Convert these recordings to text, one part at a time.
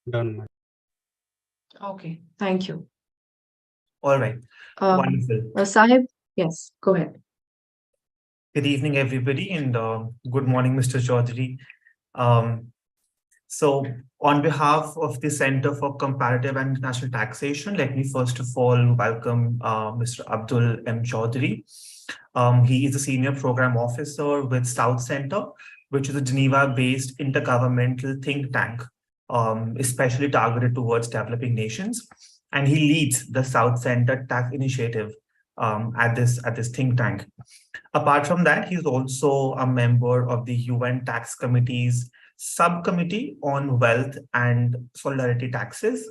Done. Okay, thank you. All right. Wonderful. Sahib, yes, go ahead. Good evening, everybody, and good morning, Mr. Chaudhary. Um, so, on behalf of the Center for Comparative and International Taxation, let me first of all welcome Mr. Abdul M. Chaudhary. He is a senior program officer with South Center, which is a Geneva-based intergovernmental think tank, especially targeted towards developing nations. And he leads the South Center Tax Initiative at this think tank. Apart from that, he's also a member of the UN Tax Committee's subcommittee on wealth and solidarity taxes.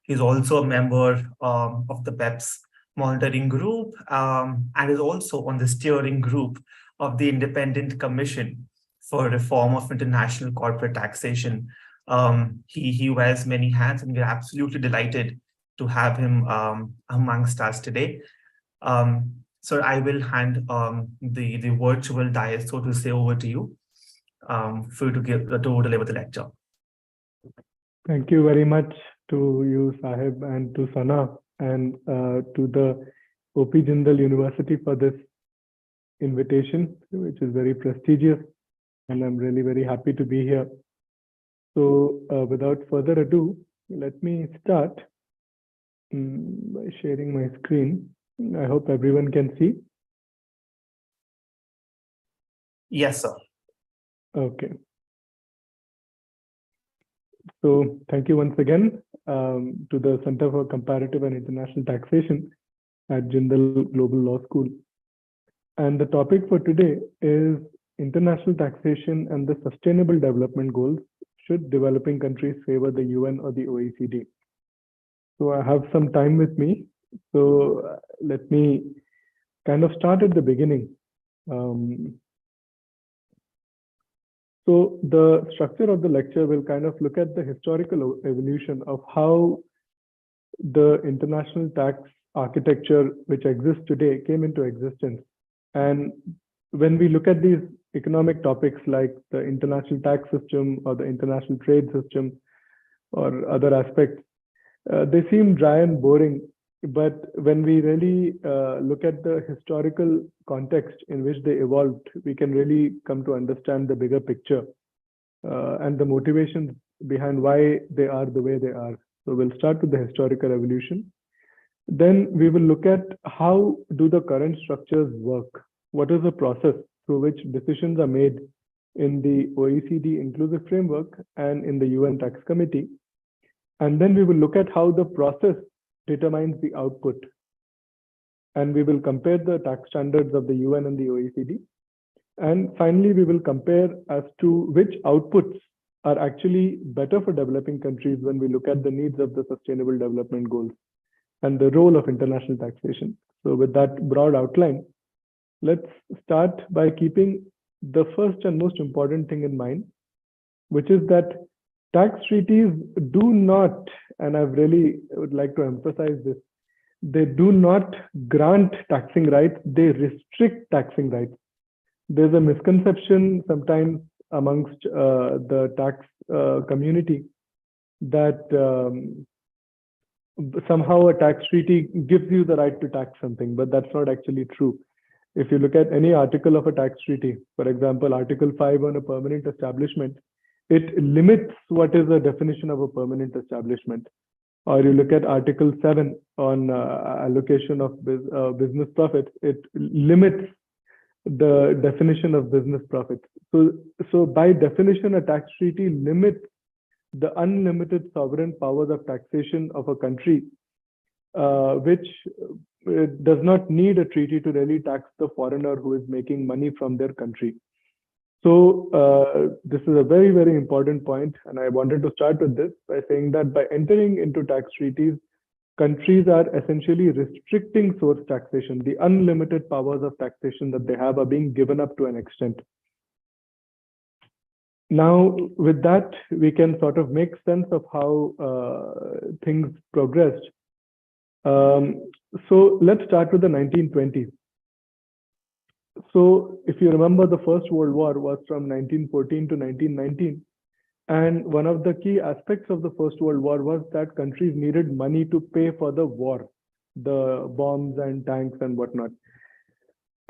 He's also a member of the BEPS monitoring group and is also on the steering group of the Independent Commission for Reform of International Corporate Taxation. He wears many hats, and we're absolutely delighted to have him amongst us today. So I will hand the virtual dais, so to say, over to you for you to deliver the lecture. Thank you very much to you, Sahib, and to Sana, and to the OP Jindal University for this invitation, which is very prestigious, and I'm really very happy to be here. So without further ado, let me start by sharing my screen. I hope everyone can see. Yes, sir. Okay. So thank you once again to the Center for Comparative and International Taxation at Jindal Global Law School. And the topic for today is international taxation and the sustainable development goals. Should developing countries favor the UN or the OECD? So I have some time with me. So let me kind of start at the beginning. So the structure of the lecture will kind of look at the historical evolution of how the international tax architecture which exists today came into existence. And when we look at these economic topics like the international tax system or the international trade system or other aspects, they seem dry and boring. But when we really look at the historical context in which they evolved, we can really come to understand the bigger picture and the motivations behind why they are the way they are. So we'll start with the historical evolution. Then we will look at how do the current structures work? What is the process through which decisions are made in the OECD inclusive framework and in the UN Tax Committee? And then we will look at how the process determines the output. And we will compare the tax standards of the UN and the OECD. And finally, we will compare as to which outputs are actually better for developing countries when we look at the needs of the Sustainable Development Goals and the role of international taxation. So with that broad outline, let's start by keeping the first and most important thing in mind, which is that tax treaties do not, and I really would like to emphasize this, they do not grant taxing rights, they restrict taxing rights. There's a misconception sometimes amongst the tax community that somehow a tax treaty gives you the right to tax something, but that's not actually true. If you look at any article of a tax treaty, for example, Article 5 on a permanent establishment, it limits what is the definition of a permanent establishment. Or you look at Article 7 on allocation of business profits, it limits the definition of business profits. So by definition, a tax treaty limits the unlimited sovereign powers of taxation of a country, which does not need a treaty to really tax the foreigner who is making money from their country. So this is a very, very important point. And I wanted to start with this by saying that by entering into tax treaties, countries are essentially restricting source taxation. The unlimited powers of taxation that they have are being given up to an extent. Now, with that, we can sort of make sense of how things progressed. So let's start with the 1920s. So if you remember, the First World War was from 1914 to 1919. And one of the key aspects of the First World War was that countries needed money to pay for the war, the bombs and tanks and whatnot.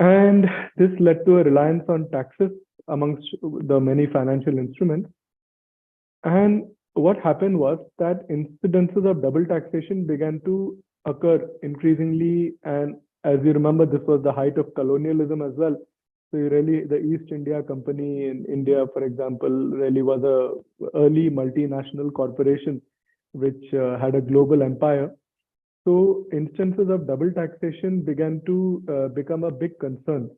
And this led to a reliance on taxes amongst the many financial instruments. And what happened was that incidences of double taxation began to occur increasingly. And as you remember, this was the height of colonialism as well. So the East India Company in India, for example, really was a early multinational corporation which had a global empire. So instances of double taxation began to become a big concern.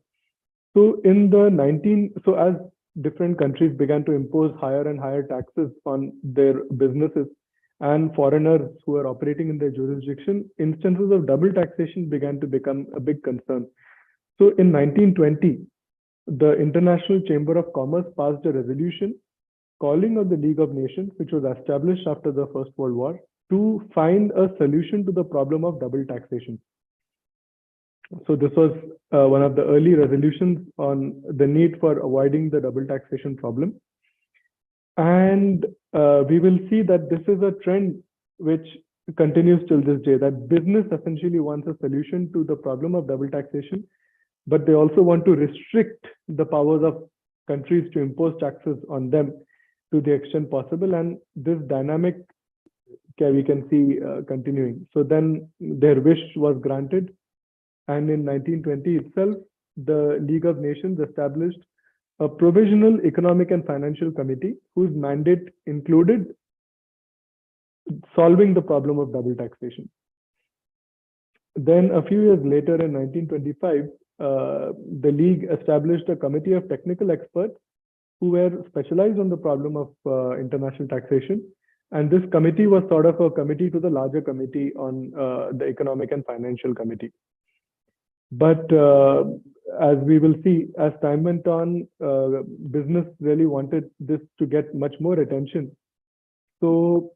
So as different countries began to impose higher and higher taxes on their businesses and foreigners who are operating in their jurisdiction, instances of double taxation began to become a big concern. So in 1920, the International Chamber of Commerce passed a resolution calling on the League of Nations, which was established after the First World War, to find a solution to the problem of double taxation. So this was one of the early resolutions on the need for avoiding the double taxation problem. And we will see that this is a trend which continues till this day, that business essentially wants a solution to the problem of double taxation, but they also want to restrict the powers of countries to impose taxes on them to the extent possible. And this dynamic we can see continuing. So then their wish was granted. And in 1920 itself, the League of Nations established a provisional economic and financial committee whose mandate included solving the problem of double taxation. Then a few years later, in 1925, the League established a committee of technical experts who were specialized on the problem of international taxation. And this committee was sort of a committee to the larger committee on the Economic and Financial Committee. But as we will see, as time went on, business really wanted this to get much more attention. So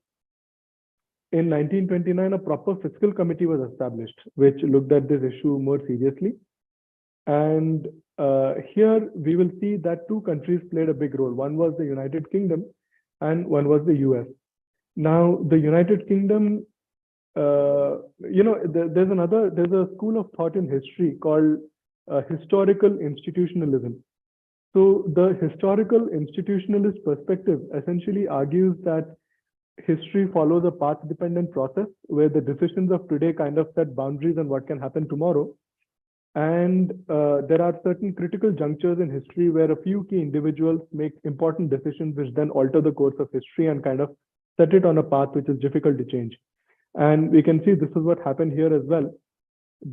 in 1929, a proper fiscal committee was established, which looked at this issue more seriously. And here we will see that two countries played a big role. One was the United Kingdom and one was the US. Now, the United Kingdom, there's a school of thought in history called historical institutionalism. So the historical institutionalist perspective essentially argues that history follows a path-dependent process where the decisions of today kind of set boundaries on what can happen tomorrow. And there are certain critical junctures in history where a few key individuals make important decisions which then alter the course of history and kind of set it on a path which is difficult to change. And we can see this is what happened here as well.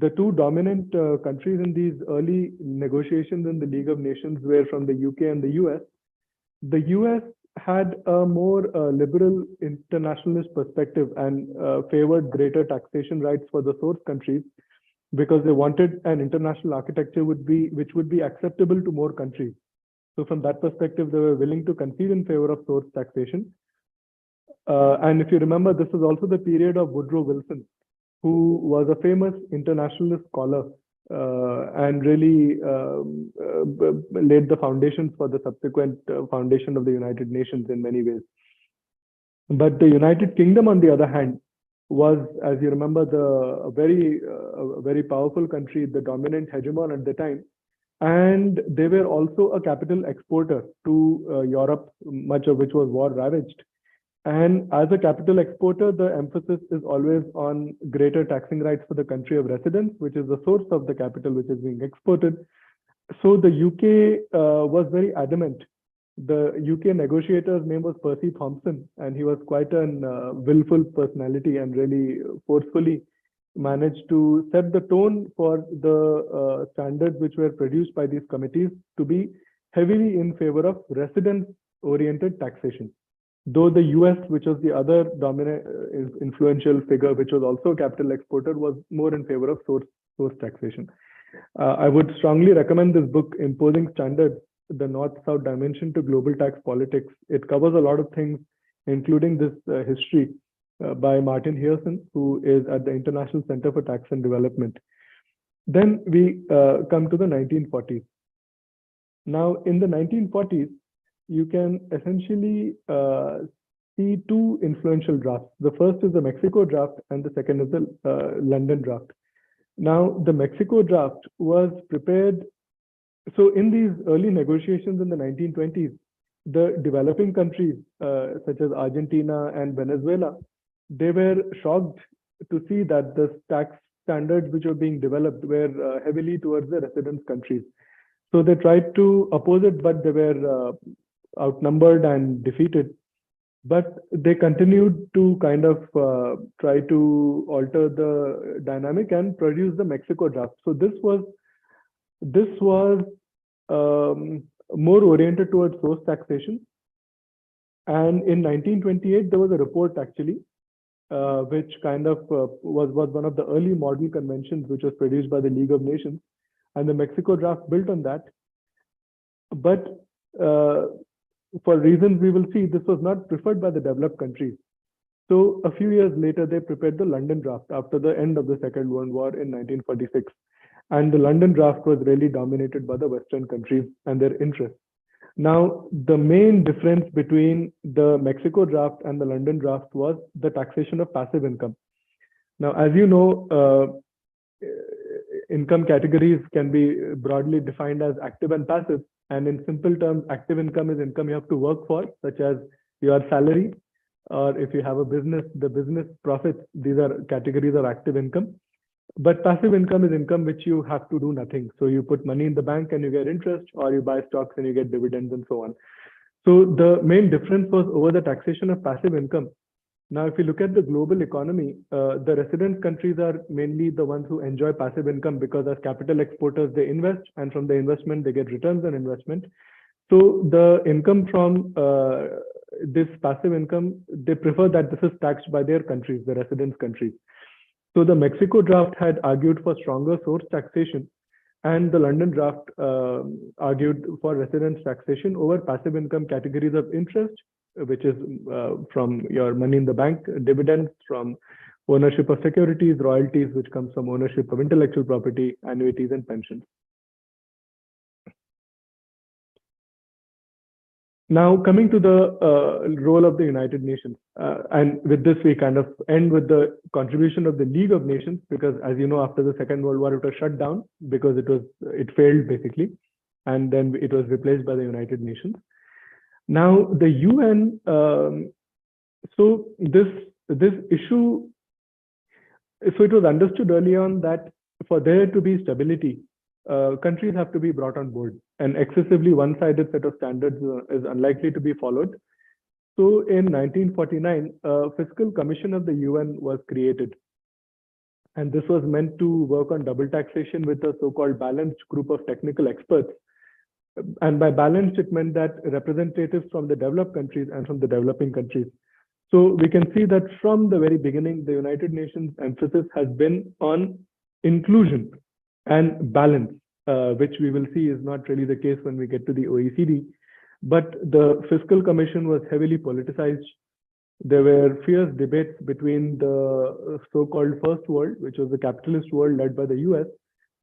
The two dominant countries in these early negotiations in the League of Nations were from the UK and the US. The US had a more liberal internationalist perspective and favored greater taxation rights for the source countries because they wanted an international architecture which would be acceptable to more countries. So from that perspective, they were willing to concede in favor of source taxation. And if you remember, this is also the period of Woodrow Wilson, who was a famous internationalist scholar and really laid the foundations for the subsequent foundation of the United Nations in many ways. But the United Kingdom, on the other hand, was, as you remember, a very powerful country, the dominant hegemon at the time. And they were also a capital exporter to Europe, much of which was war-ravaged. And as a capital exporter, the emphasis is always on greater taxing rights for the country of residence, which is the source of the capital which is being exported. So the UK was very adamant. The UK negotiator's name was Percy Thompson, and he was quite an willful personality and really forcefully managed to set the tone for the standards which were produced by these committees to be heavily in favor of residence-oriented taxation. Though the US, which was the other dominant influential figure, which was also a capital exporter, was more in favor of source taxation. I would strongly recommend this book, Imposing Standards, the North-South Dimension to Global Tax Politics. It covers a lot of things, including this history by Martin Heersen, who is at the International Center for Tax and Development. Then we come to the 1940s. Now, in the 1940s, you can essentially see two influential drafts. The first is the Mexico draft, and the second is the London draft. Now, the Mexico draft was prepared. So, in these early negotiations in the 1920s, the developing countries, such as Argentina and Venezuela, they were shocked to see that the tax standards which were being developed were heavily towards the residence countries. So they tried to oppose it, but they were outnumbered and defeated. But they continued to kind of try to alter the dynamic and produce the Mexico draft. So this was more oriented towards source taxation. And in 1928, there was a report actually, which kind of was one of the early model conventions, which was produced by the League of Nations, and the Mexico draft built on that. But for reasons we will see, this was not preferred by the developed countries. So a few years later, they prepared the London draft after the end of the Second World War in 1946. And the London draft was really dominated by the Western countries and their interests. Now, the main difference between the Mexico draft and the London draft was the taxation of passive income. Now, as you know, income categories can be broadly defined as active and passive. And in simple terms, active income is income you have to work for, such as your salary, or if you have a business, the business profits. These are categories of active income. But passive income is income which you have to do nothing. So you put money in the bank and you get interest, or you buy stocks and you get dividends and so on. So the main difference was over the taxation of passive income. Now, if you look at the global economy, the resident countries are mainly the ones who enjoy passive income, because as capital exporters, they invest, and from the investment, they get returns on investment. So the income from this passive income, they prefer that this is taxed by their countries, the residence countries. So the Mexico draft had argued for stronger source taxation, and the London draft argued for residence taxation over passive income categories of interest, which is from your money in the bank, dividends from ownership of securities, royalties, which comes from ownership of intellectual property, annuities, and pensions. Now, coming to the role of the United Nations, and with this, we kind of end with the contribution of the League of Nations, because as you know, after the Second World War, it was shut down because it failed basically, and then it was replaced by the United Nations. Now, the UN, so this issue, so it was understood early on that for there to be stability, countries have to be brought on board. An excessively one-sided set of standards is unlikely to be followed. So in 1949, a Fiscal Commission of the UN was created. And this was meant to work on double taxation with a so-called balanced group of technical experts. And by balanced, it meant that representatives from the developed countries and from the developing countries. So we can see that from the very beginning, the United Nations emphasis has been on inclusion and balance, which we will see is not really the case when we get to the OECD. But the Fiscal Commission was heavily politicized. There were fierce debates between the so-called First World, which was the capitalist world led by the US,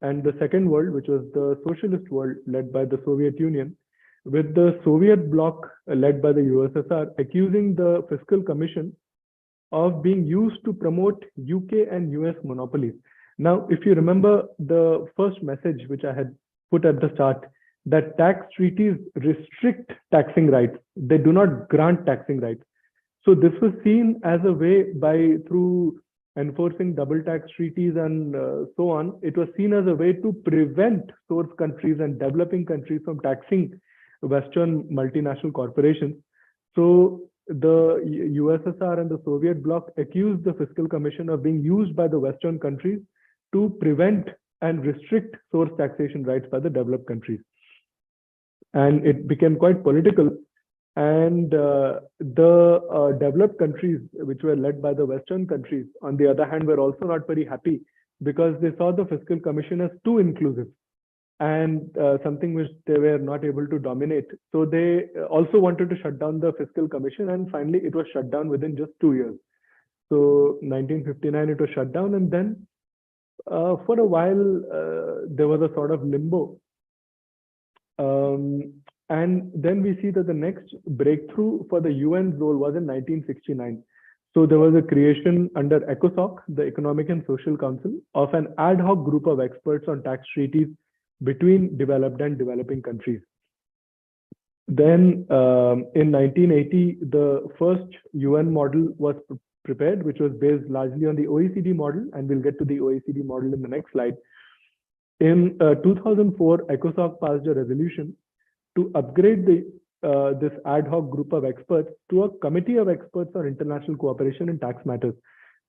and the Second World, which was the socialist world led by the Soviet Union, with the Soviet bloc led by the USSR accusing the Fiscal Commission of being used to promote UK and US monopolies. Now, if you remember the first message which I had put at the start, that tax treaties restrict taxing rights. They do not grant taxing rights. So this was seen as a way through enforcing double tax treaties and so on, it was seen as a way to prevent source countries and developing countries from taxing Western multinational corporations. So the USSR and the Soviet bloc accused the Fiscal Commission of being used by the Western countries to prevent and restrict source taxation rights by the developed countries. And it became quite political. And the developed countries, which were led by the Western countries, on the other hand, were also not very happy, because they saw the Fiscal Commission as too inclusive and something which they were not able to dominate. So they also wanted to shut down the Fiscal Commission, and finally it was shut down within just 2 years. So 1959, it was shut down, and then for a while, there was a sort of limbo. And then we see that the next breakthrough for the UN's role was in 1969. So there was a creation under ECOSOC, the Economic and Social Council, of an ad hoc group of experts on tax treaties between developed and developing countries. Then in 1980, the first UN model was prepared, which was based largely on the OECD model, and we'll get to the OECD model in the next slide. In 2004, ECOSOC passed a resolution to upgrade this ad hoc group of experts to a committee of experts on international cooperation in tax matters.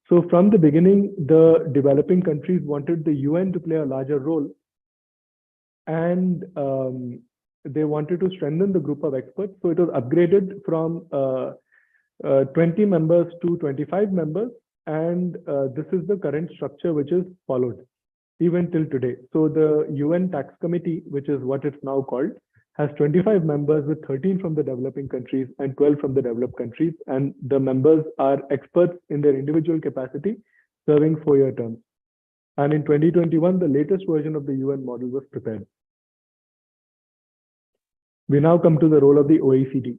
So from the beginning, the developing countries wanted the UN to play a larger role, and they wanted to strengthen the group of experts. So it was upgraded from 20 members to 25 members, and this is the current structure which is followed even till today. So the UN Tax Committee, which is what it's now called, has 25 members with 13 from the developing countries and 12 from the developed countries. And the members are experts in their individual capacity, serving 4-year terms. And in 2021, the latest version of the UN model was prepared. We now come to the role of the OECD.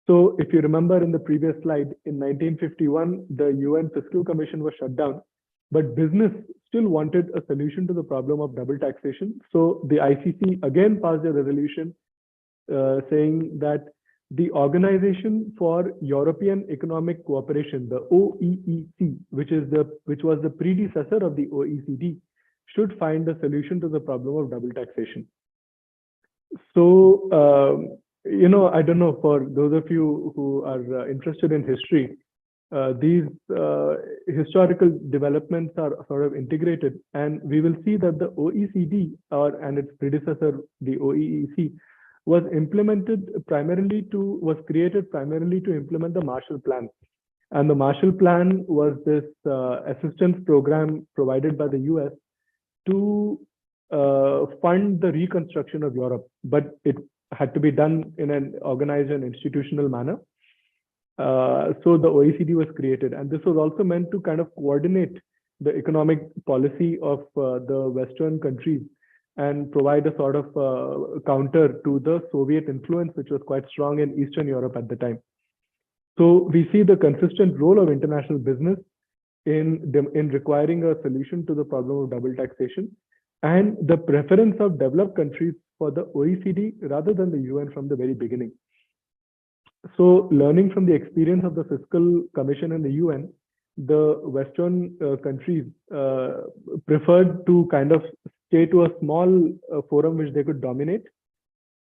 So if you remember in the previous slide, in 1951, the UN Fiscal Commission was shut down, but business still wanted a solution to the problem of double taxation. So the ICC again passed a resolution saying that the Organization for European Economic Cooperation, the OEEC, which was the predecessor of the OECD, should find a solution to the problem of double taxation. So, I don't know, for those of you who are interested in history, these historical developments are sort of integrated, and we will see that the OECD and its predecessor, the OEEC, was created primarily to implement the Marshall Plan. And the Marshall Plan was this assistance program provided by the US to fund the reconstruction of Europe, but it had to be done in an organized and institutional manner. So the OECD was created, and this was also meant to kind of coordinate the economic policy of the Western countries and provide a sort of counter to the Soviet influence, which was quite strong in Eastern Europe at the time. So we see the consistent role of international business in requiring a solution to the problem of double taxation, and the preference of developed countries for the OECD rather than the UN from the very beginning. So learning from the experience of the Fiscal Commission and the UN, the Western countries preferred to kind of stay to a small forum which they could dominate.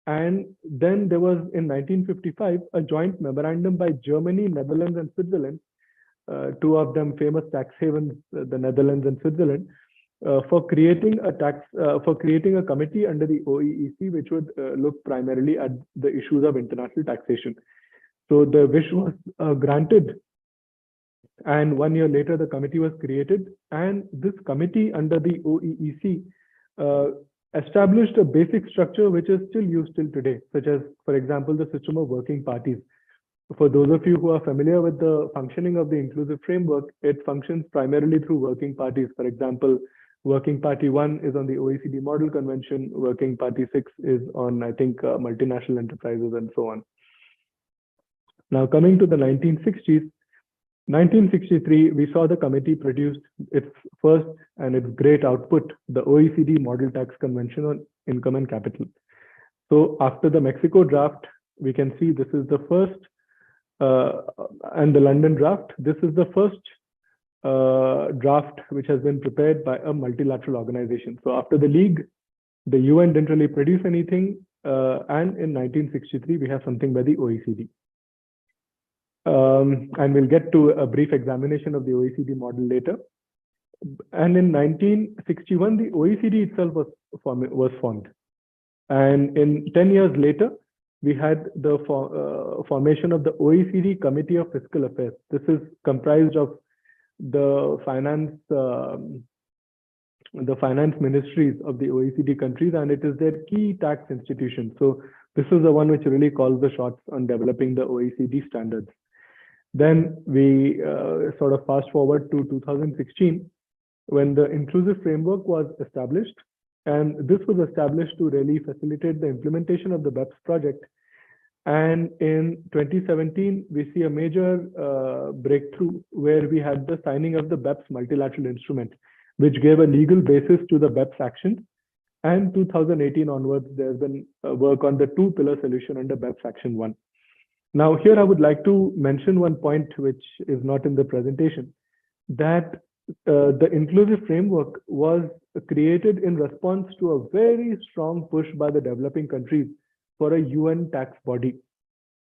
And then there was, in 1955, a joint memorandum by Germany, Netherlands, and Switzerland, two of them famous tax havens, the Netherlands and Switzerland, for creating a committee under the OEEC, which would look primarily at the issues of international taxation. So the wish was granted, and 1 year later the committee was created, and this committee under the OEEC established a basic structure which is still used till today, such as, for example, the system of working parties. For those of you who are familiar with the functioning of the inclusive framework, it functions primarily through working parties. For example, Working Party 1 is on the OECD Model Convention, Working Party 6 is on, I think, multinational enterprises and so on. Now, coming to the 1960s, 1963, we saw the committee produced its first and its great output, the OECD Model Tax Convention on Income and Capital. So after the Mexico draft, we can see this is the first, and the London draft, this is the first draft which has been prepared by a multilateral organization. So after the League, the UN didn't really produce anything, and in 1963, we have something by the OECD. And we'll get to a brief examination of the OECD model later. And in 1961, the OECD itself was formed. And in 10 years later, we had the formation of the OECD Committee of Fiscal Affairs. This is comprised of the finance ministries of the OECD countries, and it is their key tax institution. So this is the one which really calls the shots on developing the OECD standards. Then we sort of fast forward to 2016, when the inclusive framework was established, And this was established to really facilitate the implementation of the BEPS project. And in 2017, we see a major breakthrough where we had the signing of the BEPS multilateral instrument, which gave a legal basis to the BEPS actions. And 2018 onwards, there's been work on the two-pillar solution under BEPS Action 1. Now, here I would like to mention one point which is not in the presentation, that the inclusive framework was created in response to a very strong push by the developing countries for a UN tax body.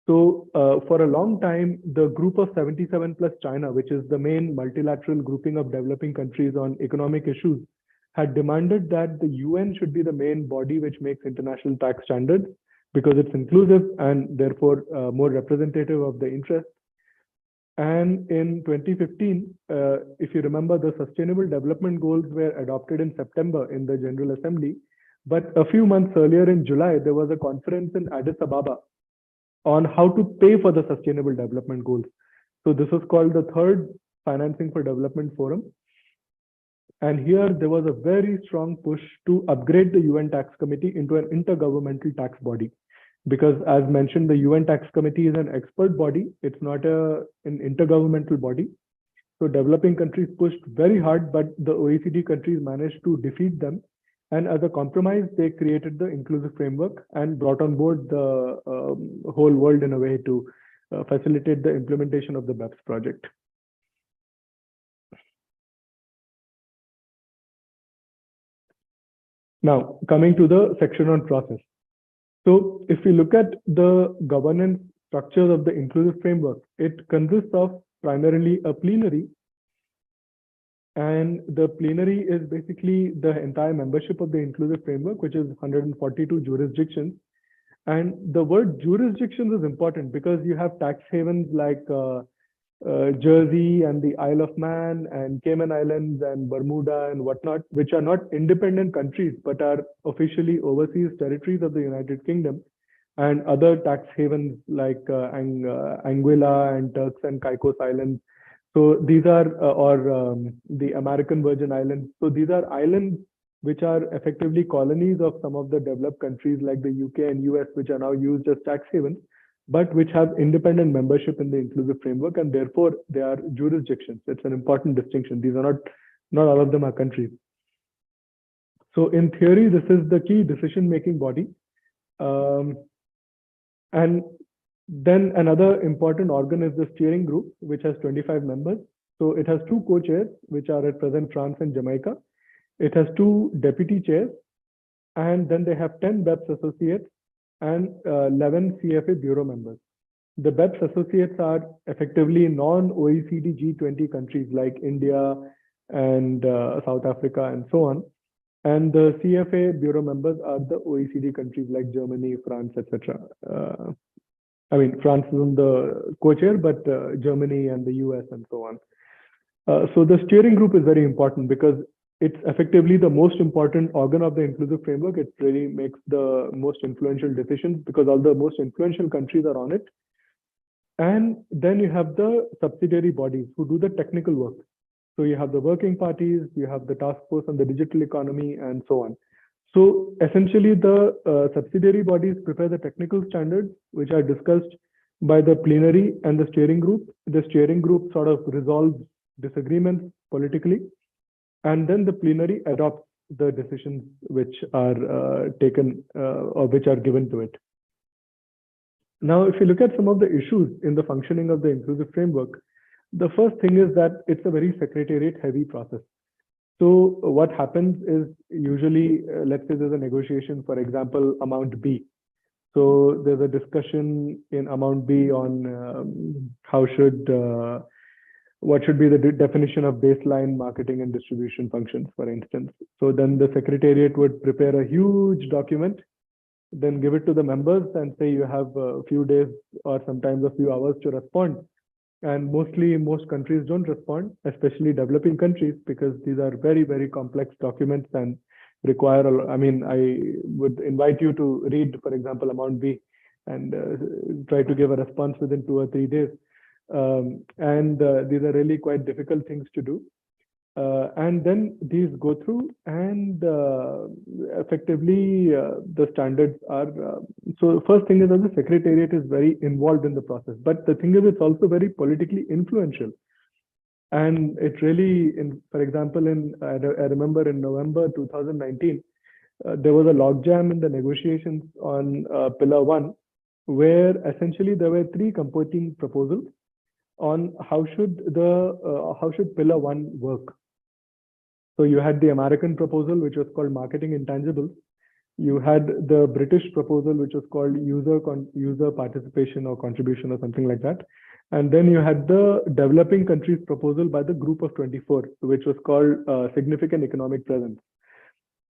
So for a long time, the group of 77 plus China, which is the main multilateral grouping of developing countries on economic issues, had demanded that the UN should be the main body which makes international tax standards because it's inclusive and therefore more representative of the interests. And in 2015, if you remember, the Sustainable Development Goals were adopted in September in the General Assembly. But a few months earlier in July, there was a conference in Addis Ababa on how to pay for the Sustainable Development Goals. So this was called the Third Financing for Development Forum. And here there was a very strong push to upgrade the UN Tax Committee into an intergovernmental tax body. Because as mentioned, the UN Tax Committee is an expert body. It's not an intergovernmental body. So developing countries pushed very hard, but the OECD countries managed to defeat them. And as a compromise, they created the inclusive framework and brought on board the whole world in a way to facilitate the implementation of the BEPS project. Now, coming to the section on process. So if we look at the governance structures of the inclusive framework, it consists of primarily a plenary. And the plenary is basically the entire membership of the inclusive framework, which is 142 jurisdictions. And the word jurisdictions is important because you have tax havens like Jersey and the Isle of Man and Cayman Islands and Bermuda and whatnot, which are not independent countries, but are officially overseas territories of the United Kingdom, and other tax havens like Anguilla and Turks and Caicos Islands. So these are, the American Virgin Islands. So these are islands which are effectively colonies of some of the developed countries like the UK and US, which are now used as tax havens, but which have independent membership in the inclusive framework, and therefore they are jurisdictions. It's an important distinction. These are not all of them are countries. So in theory, this is the key decision-making body. And then another important organ is the steering group, which has 25 members. So it has two co-chairs, which are at present France and Jamaica. It has two deputy chairs, and then they have 10 BEPS associates and 11 CFA bureau members. The BEPS associates are effectively non-OECD G20 countries like India and South Africa and so on. And the CFA bureau members are the OECD countries like Germany, France, etc. I mean, France is on the co-chair, but Germany and the US and so on. So the steering group is very important because it's effectively the most important organ of the inclusive framework. It really makes the most influential decisions because all the most influential countries are on it. And then you have the subsidiary bodies who do the technical work. So you have the working parties, you have the task force on the digital economy, and so on. So essentially, the subsidiary bodies prepare the technical standards, which are discussed by the plenary and the steering group. The steering group sort of resolves disagreements politically, and then the plenary adopts the decisions which are taken or which are given to it. Now, if you look at some of the issues in the functioning of the inclusive framework, the first thing is that it's a very secretariat-heavy process. So what happens is usually, let's say there's a negotiation, for example, amount B. So there's a discussion in amount B on what should be the definition of baseline marketing and distribution functions, for instance. So then the secretariat would prepare a huge document, then give it to the members and say you have a few days or sometimes a few hours to respond. And most countries don't respond, especially developing countries, because these are very, very complex documents and require, I would invite you to read, for example, amount B and try to give a response within 2 or 3 days. These are really quite difficult things to do. And then these go through, and effectively the standards are. So first thing is that the Secretariat is very involved in the process. But the thing is, it's also very politically influential. And it really, for example, I remember in November 2019, there was a logjam in the negotiations on Pillar 1, where essentially there were three competing proposals on how should Pillar 1 work. So you had the American proposal, which was called marketing intangibles. You had the British proposal, which was called user participation or contribution or something like that. And then you had the developing countries proposal by the Group of 24, which was called significant economic presence.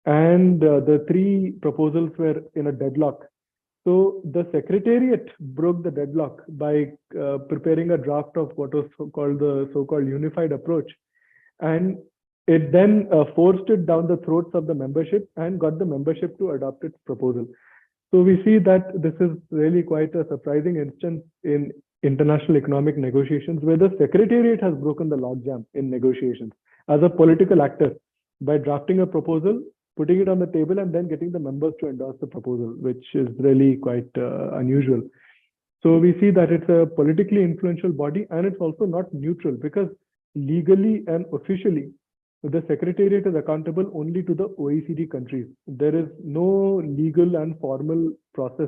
And the three proposals were in a deadlock. So the Secretariat broke the deadlock by preparing a draft of what was called the so-called unified approach. And it then forced it down the throats of the membership and got the membership to adopt its proposal. So we see that this is really quite a surprising instance in international economic negotiations, where the Secretariat has broken the logjam in negotiations as a political actor by drafting a proposal, putting it on the table, and then getting the members to endorse the proposal, which is really quite unusual. So we see that it's a politically influential body, and it's also not neutral, because legally and officially, the Secretariat is accountable only to the OECD countries. There is no legal and formal process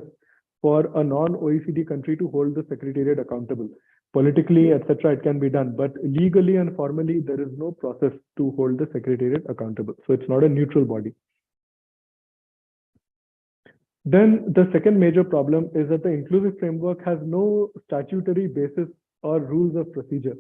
for a non-OECD country to hold the Secretariat accountable. Politically, etc., it can be done, but legally and formally, there is no process to hold the Secretariat accountable. So it's not a neutral body. Then the second major problem is that the inclusive framework has no statutory basis or rules of procedure.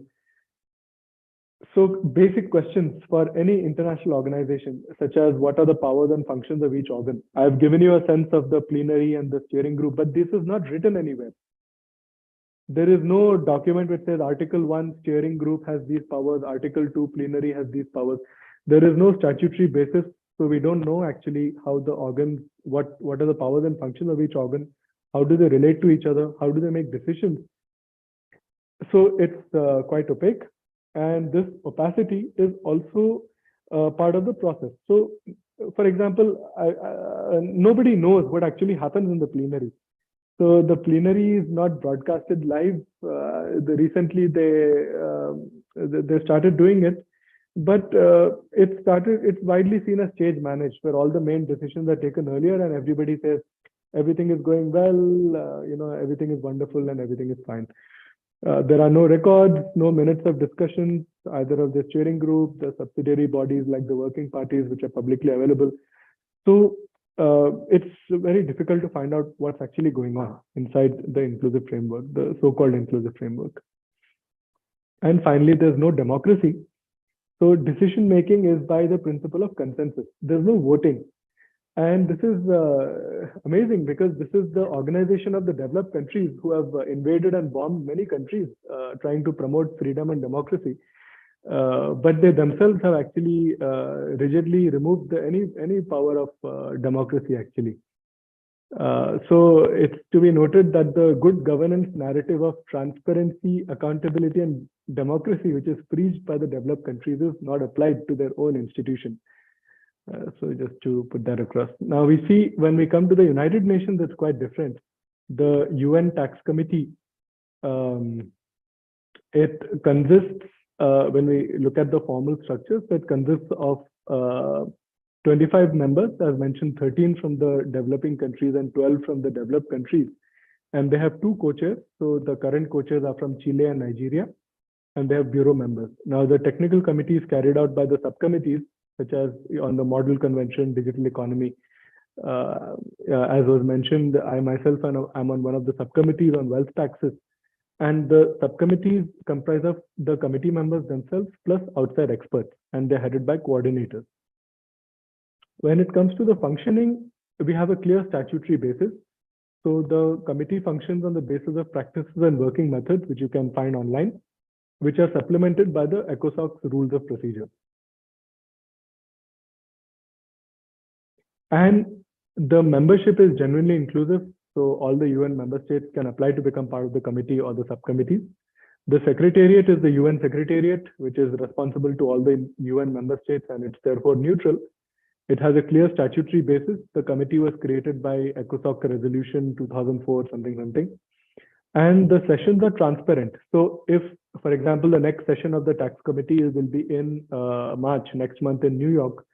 So basic questions for any international organization, such as what are the powers and functions of each organ? I've given you a sense of the plenary and the steering group, but this is not written anywhere. There is no document which says Article 1 steering group has these powers, Article 2 plenary has these powers. There is no statutory basis, so we don't know actually how the organs, what are the powers and functions of each organ, how do they relate to each other, how do they make decisions. So it's quite opaque. And this opacity is also part of the process. So, for example, nobody knows what actually happens in the plenary. So the plenary is not broadcasted live. Recently, they started doing it, but it's widely seen as stage managed, where all the main decisions are taken earlier, and everybody says everything is going well, everything is wonderful, and everything is fine. There are no records, no minutes of discussions, either of the steering group, the subsidiary bodies like the working parties, which are publicly available. So it's very difficult to find out what's actually going on inside the inclusive framework, the so-called inclusive framework. And finally, there's no democracy. So decision-making is by the principle of consensus. There's no voting. And this is amazing, because this is the organization of the developed countries who have invaded and bombed many countries trying to promote freedom and democracy. But they themselves have actually rigidly removed any power of democracy, actually. So it's to be noted that the good governance narrative of transparency, accountability, and democracy, which is preached by the developed countries, is not applied to their own institution. So just to put that across. Now we see when we come to the United Nations, it's quite different. The UN Tax Committee, it consists, when we look at the formal structures, it consists of 25 members, as mentioned, 13 from the developing countries and 12 from the developed countries. And they have two co-chairs. So the current co-chairs are from Chile and Nigeria, and they have bureau members. Now the technical committee is carried out by the subcommittees, such as on the Model Convention, Digital Economy. As was mentioned, I myself am on one of the subcommittees on wealth taxes. And the subcommittees comprise of the committee members themselves plus outside experts, and they're headed by coordinators. When it comes to the functioning, we have a clear statutory basis. So the committee functions on the basis of practices and working methods, which you can find online, which are supplemented by the ECOSOC's rules of procedure. And the membership is genuinely inclusive. So all the UN member states can apply to become part of the committee or the subcommittees. The Secretariat is the UN Secretariat, which is responsible to all the UN member states, and it's therefore neutral. It has a clear statutory basis. The committee was created by ECOSOC Resolution 2004, something. And the sessions are transparent. So if, for example, the next session of the tax committee will be in March, next month in New York.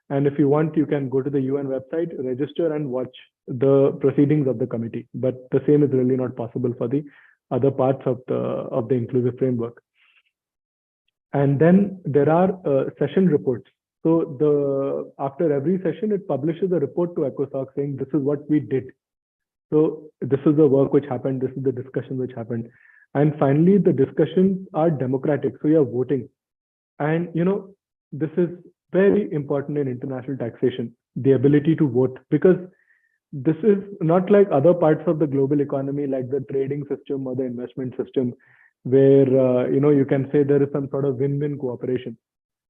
And if you want, you can go to the UN website, register and watch the proceedings of the committee. But the same is really not possible for the other parts of the inclusive framework. And then there are session reports. So after every session, it publishes a report to ECOSOC saying this is what we did. So this is the work which happened, this is the discussion which happened. And finally, the discussions are democratic. So you're voting. And this is very important in international taxation, the ability to vote, because this is not like other parts of the global economy, like the trading system or the investment system, where you can say there is some sort of win-win cooperation.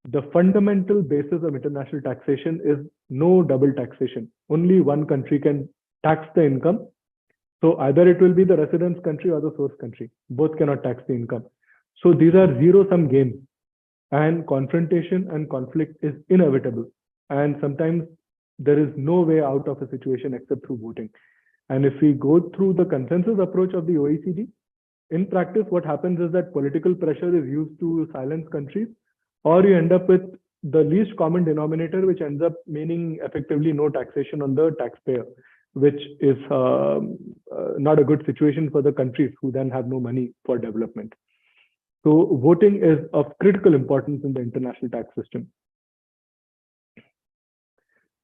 The fundamental basis of international taxation is no double taxation. Only one country can tax the income. So either it will be the residence country or the source country. Both cannot tax the income. So these are zero-sum games, and confrontation and conflict is inevitable. And sometimes there is no way out of a situation except through voting. And if we go through the consensus approach of the OECD, in practice, what happens is that political pressure is used to silence countries, or you end up with the least common denominator, which ends up meaning effectively no taxation on the taxpayer, which is not a good situation for the countries who then have no money for development. So voting is of critical importance in the international tax system.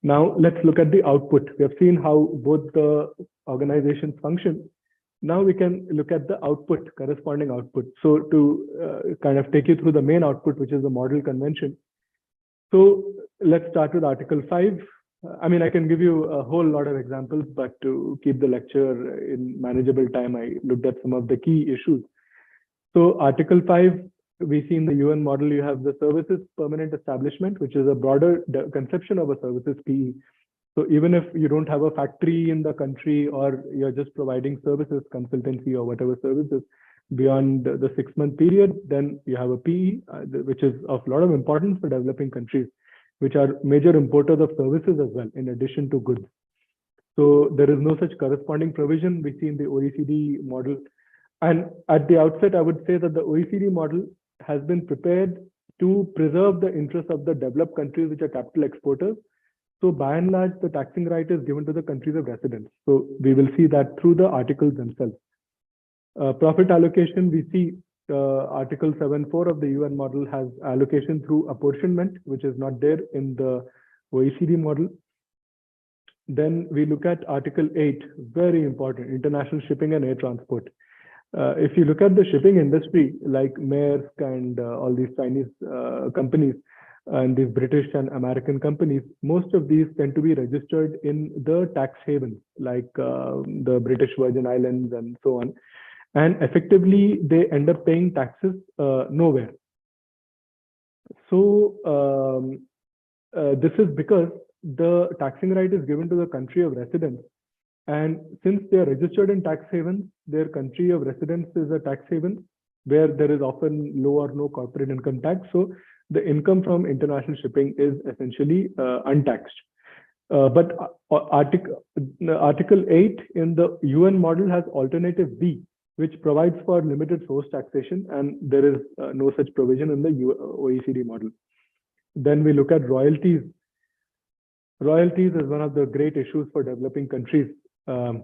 Now let's look at the output. We have seen how both the organizations function. Now we can look at the output, corresponding output. So to kind of take you through the main output, which is the model convention. So let's start with Article 5. I mean, I can give you a whole lot of examples, but to keep the lecture in manageable time, I looked at some of the key issues. So Article 5, we see in the UN model, you have the services permanent establishment, which is a broader conception of a services PE. So even if you don't have a factory in the country, or you're just providing services, consultancy or whatever services beyond the 6-month period, then you have a PE, which is of a lot of importance for developing countries, which are major importers of services as well, in addition to goods. So there is no such corresponding provision we see in the OECD model. And at the outset, I would say that the OECD model has been prepared to preserve the interests of the developed countries, which are capital exporters. So by and large, the taxing right is given to the countries of residence. So we will see that through the articles themselves. Profit allocation, we see Article 7.4 of the UN model has allocation through apportionment, which is not there in the OECD model. Then we look at Article 8, very important, international shipping and air transport. If you look at the shipping industry, like Maersk and all these Chinese companies, and these British and American companies, most of these tend to be registered in the tax havens, like the British Virgin Islands and so on. And effectively, they end up paying taxes nowhere. So this is because the taxing right is given to the country of residence. And since they are registered in tax havens, their country of residence is a tax haven where there is often low or no corporate income tax. So the income from international shipping is essentially untaxed. But Article 8 in the UN model has alternative B, which provides for limited source taxation, and there is no such provision in the OECD model. Then we look at royalties. Royalties is one of the great issues for developing countries. And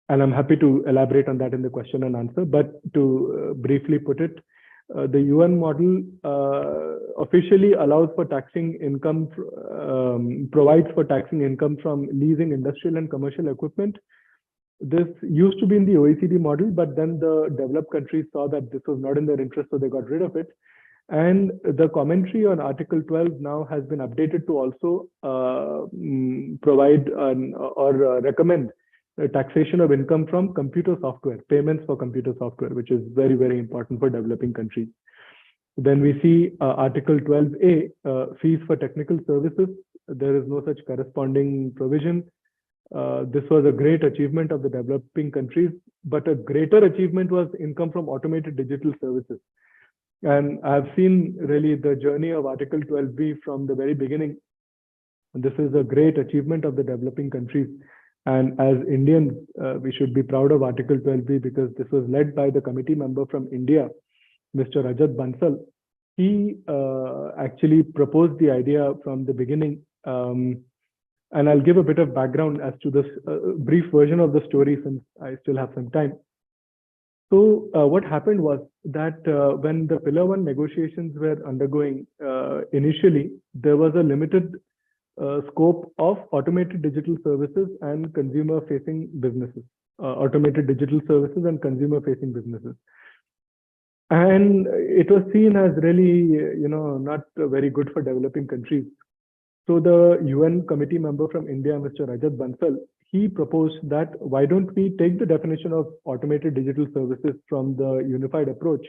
I'm happy to elaborate on that in the question and answer. But to briefly put it, the UN model officially allows for taxing income, provides for taxing income from leasing industrial and commercial equipment. This used to be in the OECD model, but then the developed countries saw that this was not in their interest, so they got rid of it. And the commentary on Article 12 now has been updated to also provide or recommend taxation of income from computer software, payments for computer software, which is very, very important for developing countries. Then we see Article 12A, fees for technical services. There is no such corresponding provision. This was a great achievement of the developing countries, but a greater achievement was income from automated digital services. And I've seen really the journey of Article 12B from the very beginning. This is a great achievement of the developing countries. And as Indians, we should be proud of Article 12B because this was led by the committee member from India, Mr. Rajat Bansal. He actually proposed the idea from the beginning. And I'll give a bit of background as to this brief version of the story since I still have some time. So what happened was that when the Pillar 1 negotiations were undergoing, initially, there was a limited scope of automated digital services and consumer-facing businesses, automated digital services and consumer-facing businesses. And it was seen as really, not very good for developing countries. So the UN committee member from India, Mr. Rajat Bansal, he proposed that why don't we take the definition of automated digital services from the unified approach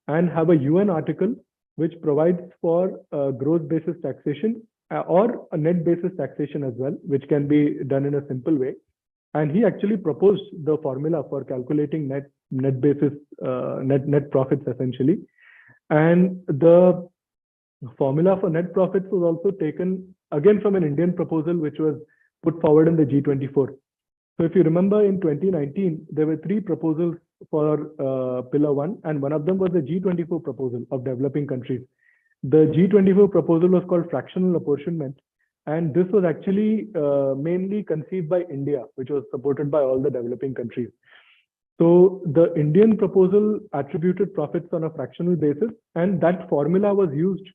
and have a UN article which provides for gross basis taxation or a net basis taxation as well, which can be done in a simple way. And he actually proposed the formula for calculating net basis, net profits essentially. And the formula for net profits was also taken again from an Indian proposal, which was put forward in the G24. So if you remember in 2019, there were 3 proposals for Pillar 1, and one of them was the G24 proposal of developing countries. The G24 proposal was called fractional apportionment, and this was actually mainly conceived by India, which was supported by all the developing countries. So the Indian proposal attributed profits on a fractional basis, and that formula was used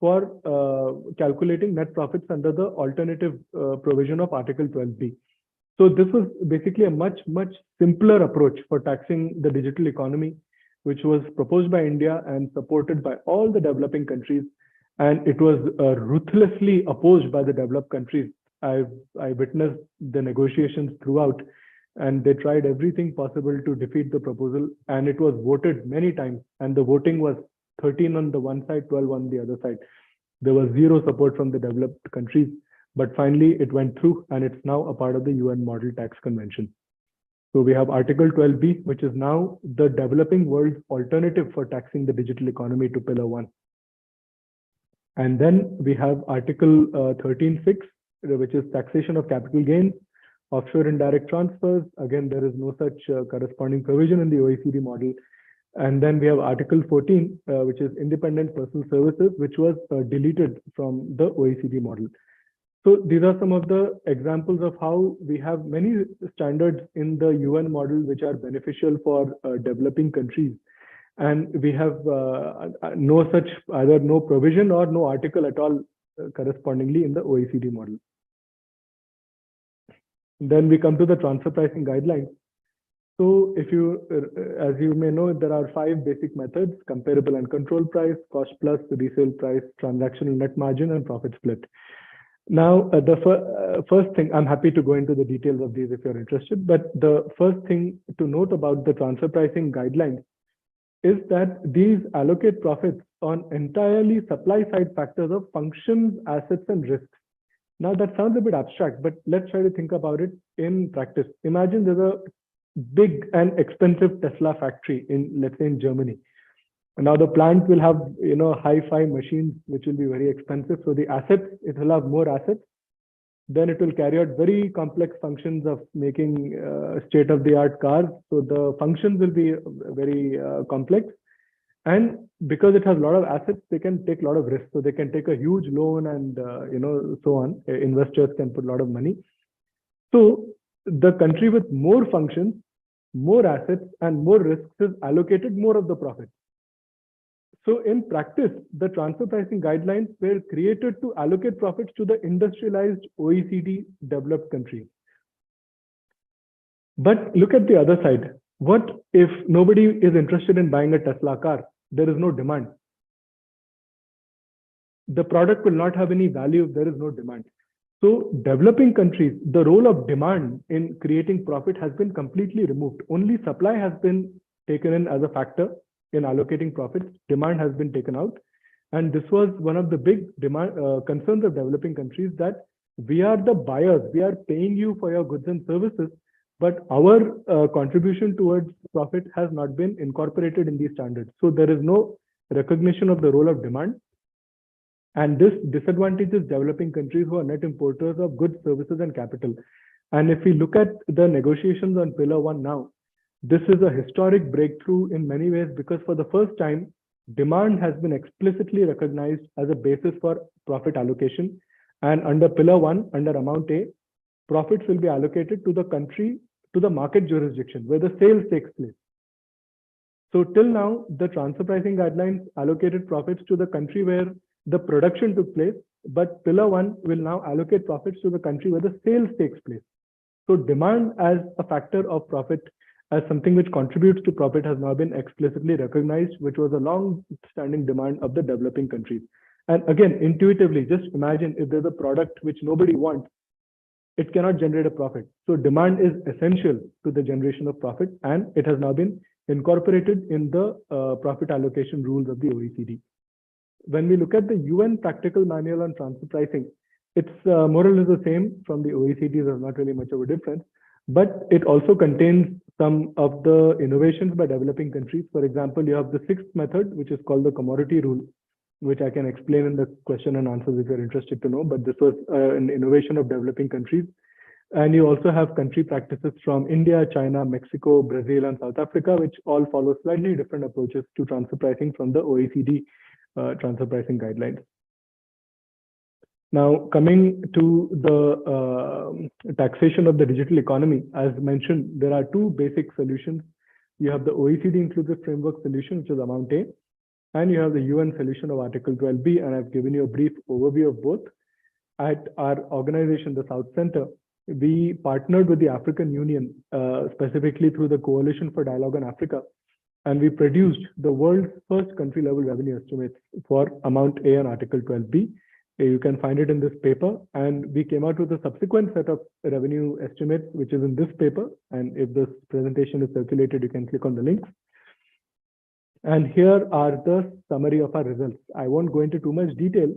for calculating net profits under the alternative provision of Article 12B. So this was basically a much simpler approach for taxing the digital economy, which was proposed by India and supported by all the developing countries. And it was ruthlessly opposed by the developed countries. I witnessed the negotiations throughout, and they tried everything possible to defeat the proposal. And it was voted many times, and the voting was 13 on the one side, 12 on the other side. There was zero support from the developed countries, but finally it went through, and it's now a part of the UN Model Tax Convention. So we have Article 12B, which is now the developing world's alternative for taxing the digital economy to Pillar 1. And then we have Article 13.6, which is taxation of capital gains, offshore indirect transfers. Again, there is no such corresponding provision in the OECD model. And then we have Article 14, which is independent personal services, which was deleted from the OECD model. So these are some of the examples of how we have many standards in the UN model which are beneficial for developing countries. And we have no such, either no provision or no article at all correspondingly in the OECD model. Then we come to the transfer pricing guidelines. So if you, as you may know, there are 5 basic methods: comparable and control price, cost plus, resale price, transactional net margin, and profit split. Now, the first thing, I'm happy to go into the details of these if you're interested, but the first thing to note about the transfer pricing guidelines is that these allocate profits on entirely supply side factors of functions, assets, and risks. Now that sounds a bit abstract, but let's try to think about it in practice. Imagine there's a big and expensive Tesla factory in, let's say, in Germany. Now the plant will have, hi-fi machines, which will be very expensive. So the assets, it will have more assets. Then it will carry out very complex functions of making state-of-the-art cars. So the functions will be very complex. And because it has a lot of assets, they can take a lot of risks. So they can take a huge loan and, so on. Investors can put a lot of money. So the country with more functions, more assets, and more risks is allocated more of the profit. So in practice, the transfer pricing guidelines were created to allocate profits to the industrialized OECD developed countries. But look at the other side. What if nobody is interested in buying a Tesla car? There is no demand. The product will not have any value if there is no demand. So developing countries, the role of demand in creating profit has been completely removed. Only supply has been taken in as a factor in allocating profits. Demand has been taken out. And this was one of the big concerns of developing countries, that We are the buyers. We are paying you for your goods and services, but our contribution towards profit has not been incorporated in these standards. So there is no recognition of the role of demand. And this disadvantages developing countries who are net importers of goods, services, and capital. And if we look at the negotiations on Pillar 1 now, this is a historic breakthrough in many ways, because for the first time, demand has been explicitly recognized as a basis for profit allocation. And under Pillar 1, under Amount A, profits will be allocated to the country, to the market jurisdiction where the sales takes place. So till now, the transfer pricing guidelines allocated profits to the country where the production took place, but Pillar 1 will now allocate profits to the country where the sales takes place. So demand as a factor of profit, as something which contributes to profit, has now been explicitly recognized, which was a long-standing demand of the developing countries. And again, intuitively, just imagine if there's a product which nobody wants, it cannot generate a profit. So demand is essential to the generation of profit, and it has now been incorporated in the profit allocation rules of the OECD. When we look at the UN Practical Manual on Transfer Pricing, it's more or less the same from the OECD. There's not really much of a difference, but it also contains some of the innovations by developing countries. For example, you have the sixth method, which is called the commodity rule, which I can explain in the question and answers if you're interested to know, but this was an innovation of developing countries. And you also have country practices from India, China, Mexico, Brazil, and South Africa, which all follow slightly different approaches to transfer pricing from the OECD transfer pricing guidelines. Now, coming to the taxation of the digital economy, as mentioned, there are two basic solutions. You have the OECD Inclusive Framework solution, which is Amount A, and you have the UN solution of Article 12B, and I've given you a brief overview of both. At our organization, the South Center, we partnered with the African Union, specifically through the Coalition for Dialogue on Africa, and we produced the world's first country-level revenue estimates for Amount A and Article 12B. You can find it in this paper, and we came out with a subsequent set of revenue estimates, which is in this paper. And if this presentation is circulated, you can click on the links. And here are the summary of our results. I won't go into too much detail,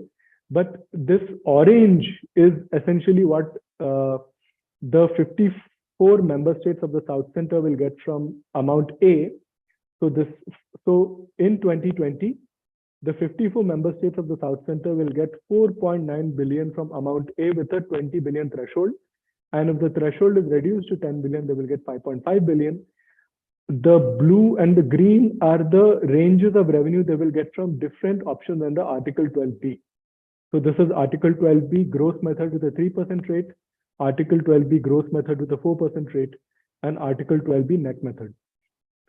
but this orange is essentially what the 54 member states of the South Center will get from Amount A. So in 2020, the 54 member states of the South Center will get 4.9 billion from Amount A with a 20 billion threshold. And if the threshold is reduced to 10 billion, they will get 5.5 billion. The blue and the green are the ranges of revenue they will get from different options under Article 12B. So this is Article 12B gross method with a 3% rate, Article 12B gross method with a 4% rate, and Article 12B net method.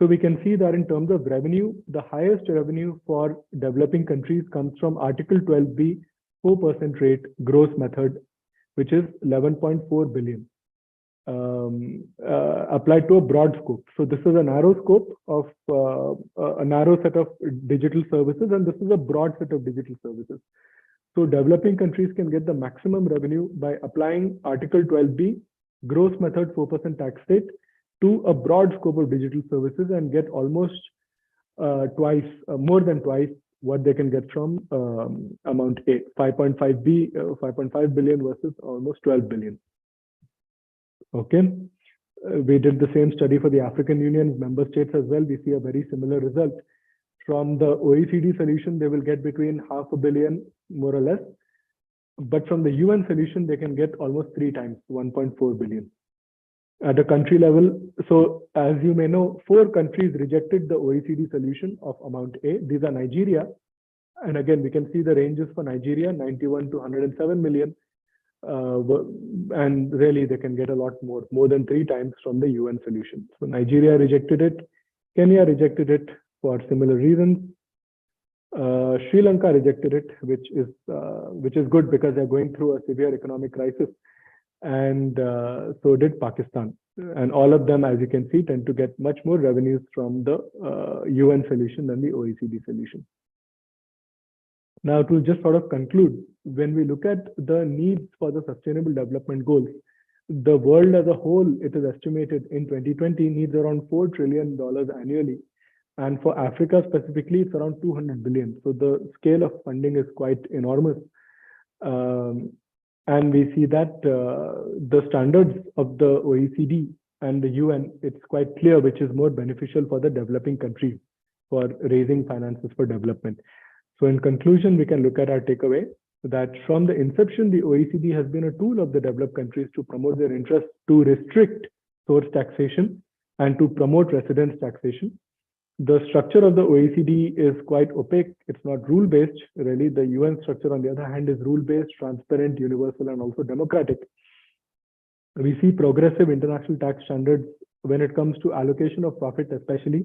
So we can see that in terms of revenue, the highest revenue for developing countries comes from Article 12B 4% rate gross method, which is 11.4 billion, applied to a broad scope. So this is a narrow scope of a narrow set of digital services, and this is a broad set of digital services. So developing countries can get the maximum revenue by applying Article 12B gross method 4% tax rate to a broad scope of digital services and get almost more than twice what they can get from Amount A, 5.5 billion versus almost 12 billion. Okay. We did the same study for the African Union's member states as well. We see a very similar result. From the OECD solution, they will get between $500 million, more or less. But from the UN solution, they can get almost 3 times, 1.4 billion. At a country level, so as you may know, 4 countries rejected the OECD solution of Amount A. These are Nigeria. And again, we can see the ranges for Nigeria, 91 to 107 million. And really, they can get a lot more than 3 times from the UN solution. So Nigeria rejected it. Kenya rejected it for similar reasons. Sri Lanka rejected it, which is good because they're going through a severe economic crisis. And so did Pakistan. And all of them, as you can see, tend to get much more revenues from the UN solution than the OECD solution. Now, to just sort of conclude, when we look at the needs for the Sustainable Development Goals, the world as a whole, it is estimated in 2020 needs around $4 trillion annually. And for Africa specifically, it's around 200 billion. So the scale of funding is quite enormous. And we see that the standards of the OECD and the UN, it's quite clear which is more beneficial for the developing countries for raising finances for development. So in conclusion, we can look at our takeaway that from the inception, the OECD has been a tool of the developed countries to promote their interests, to restrict source taxation and to promote residence taxation. The structure of the OECD is quite opaque. It's not rule-based. Really, the UN structure, on the other hand, is rule-based, transparent, universal, and also democratic. We see progressive international tax standards when it comes to allocation of profit, especially,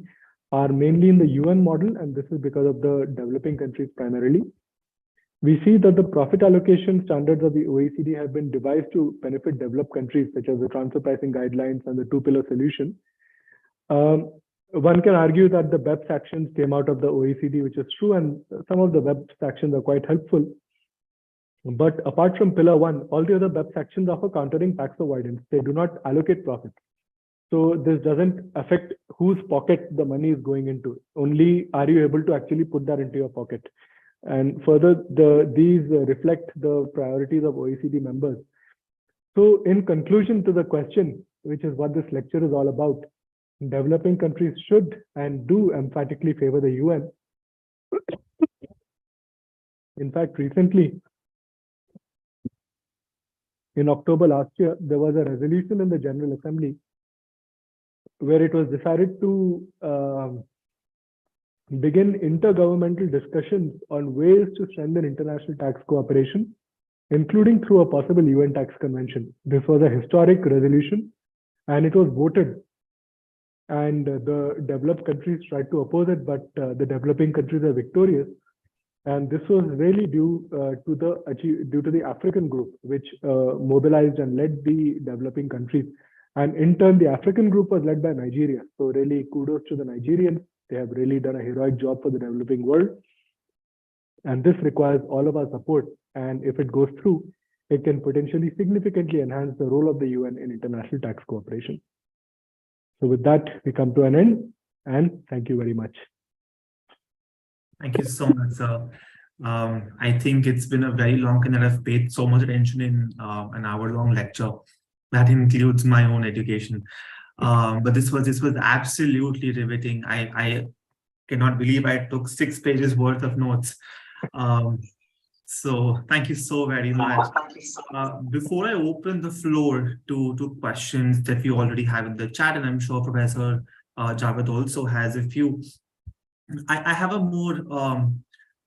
are mainly in the UN model, and this is because of the developing countries primarily. We see that the profit allocation standards of the OECD have been devised to benefit developed countries, such as the transfer pricing guidelines and the two-pillar solution. One can argue that the BEPS actions came out of the OECD, which is true, and some of the BEPS actions are quite helpful. But apart from pillar one, all the other BEPS actions are for countering tax avoidance. They do not allocate profits. So this doesn't affect whose pocket the money is going into. Only are you able to actually put that into your pocket. And further, these reflect the priorities of OECD members. So in conclusion to the question, which is what this lecture is all about, developing countries should and do emphatically favor the UN. In fact, recently, in October last year, there was a resolution in the General Assembly where it was decided to begin intergovernmental discussions on ways to strengthen international tax cooperation, including through a possible UN tax convention. This was a historic resolution, and it was voted. And the developed countries tried to oppose it, but the developing countries are victorious. And this was really due to the African group, which mobilized and led the developing countries. And in turn, the African group was led by Nigeria. So really kudos to the Nigerians. They have really done a heroic job for the developing world. And this requires all of our support. And if it goes through, it can potentially significantly enhance the role of the UN in international tax cooperation. So with that, we come to an end, and thank you very much. Thank you so much, sir. I think it's been a very long and I've paid so much attention in an hour-long lecture that includes my own education. But this was absolutely riveting. I cannot believe I took 6 pages worth of notes. So thank you so very much. Before I open the floor to questions that we already have in the chat, and I'm sure Professor Javed also has a few, I have a more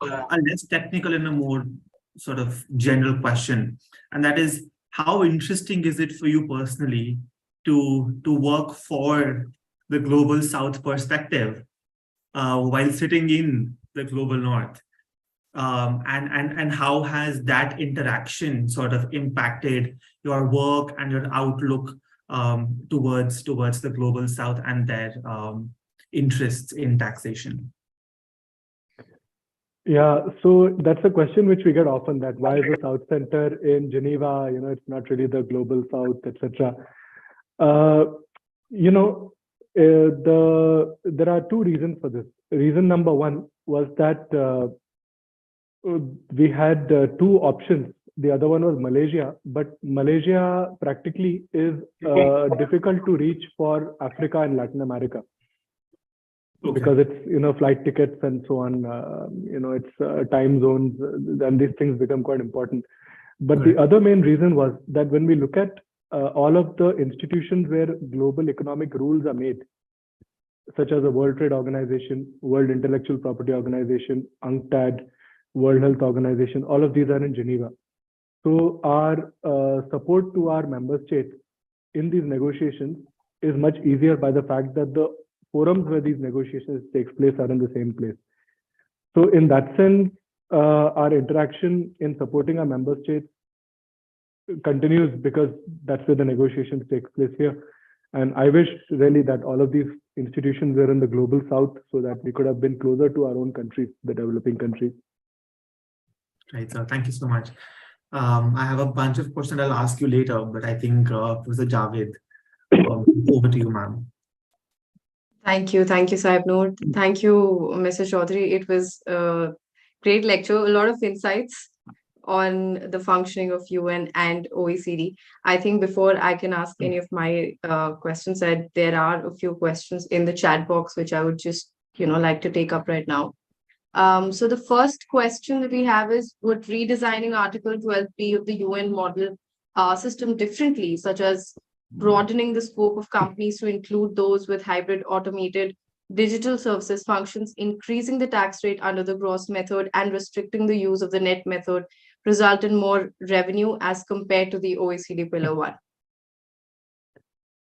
a less technical and a more sort of general question, and that is, how interesting is it for you personally to work for the Global South perspective while sitting in the Global North? And how has that interaction sort of impacted your work and your outlook towards the Global South and their interests in taxation? Yeah, so that's a question which we get often, that why is the South Center in Geneva? You know, it's not really the Global South, etc. You know, there are 2 reasons for this. Reason number 1 was that we had 2 options. The other one was Malaysia, but Malaysia practically is difficult to reach for Africa and Latin America. Okay. Because it's, you know, flight tickets and so on, you know, it's time zones, and these things become quite important. But the other main reason was that when we look at all of the institutions where global economic rules are made, such as the World Trade Organization, World Intellectual Property Organization, UNCTAD, World Health Organization, all of these are in Geneva. So our support to our member states in these negotiations is much easier by the fact that the forums where these negotiations takes place are in the same place. So in that sense, our interaction in supporting our member states continues because that's where the negotiations take place here. And I wish really that all of these institutions were in the Global South so that we could have been closer to our own countries, the developing countries. Right, sir. Thank you so much. I have a bunch of questions I'll ask you later, but I think Professor Javed, over to you, ma'am. Thank you, Saib Noor. Thank you, Mr. Chaudhary. It was a great lecture, a lot of insights on the functioning of UN and OECD. I think before I can ask any of my questions, there are a few questions in the chat box which I would just like to take up right now. So the first question that we have is, would redesigning Article 12B of the UN model system differently, such as broadening the scope of companies to include those with hybrid automated digital services functions, increasing the tax rate under the gross method and restricting the use of the net method, result in more revenue as compared to the OECD Pillar 1?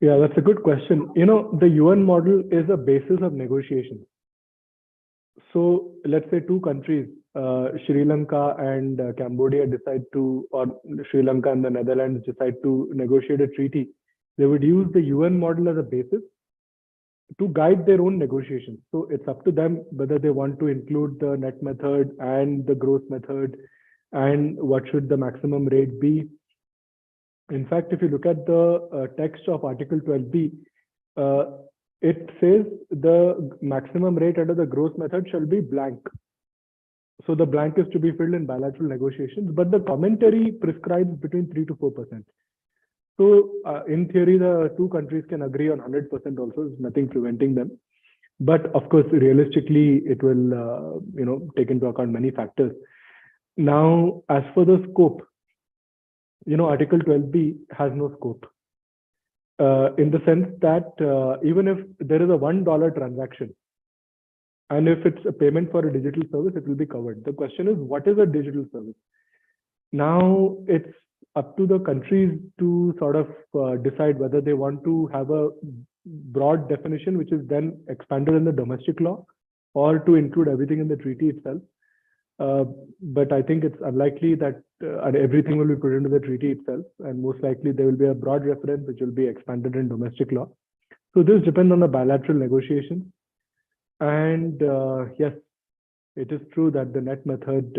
Yeah, that's a good question. The UN model is a basis of negotiation. So let's say two countries, Sri Lanka and Cambodia decide to, or Sri Lanka and the Netherlands decide to negotiate a treaty. They would use the UN model as a basis to guide their own negotiations. So it's up to them whether they want to include the net method and the gross method, and what should the maximum rate be. In fact, if you look at the text of Article 12B, it says the maximum rate under the gross method shall be blank. So the blank is to be filled in bilateral negotiations, but the commentary prescribes between 3 to 4%. So in theory, the two countries can agree on 100% also. There's nothing preventing them. But of course, realistically, it will take into account many factors. Now, as for the scope, Article 12B has no scope. In the sense that even if there is a $1 transaction, and if it's a payment for a digital service, it will be covered. The question is, what is a digital service? Now, it's up to the countries to sort of decide whether they want to have a broad definition, which is then expanded in the domestic law, or to include everything in the treaty itself. But I think it's unlikely that everything will be put into the treaty itself, and most likely there will be a broad reference which will be expanded in domestic law. So this depends on the bilateral negotiations. And yes, it is true that the net method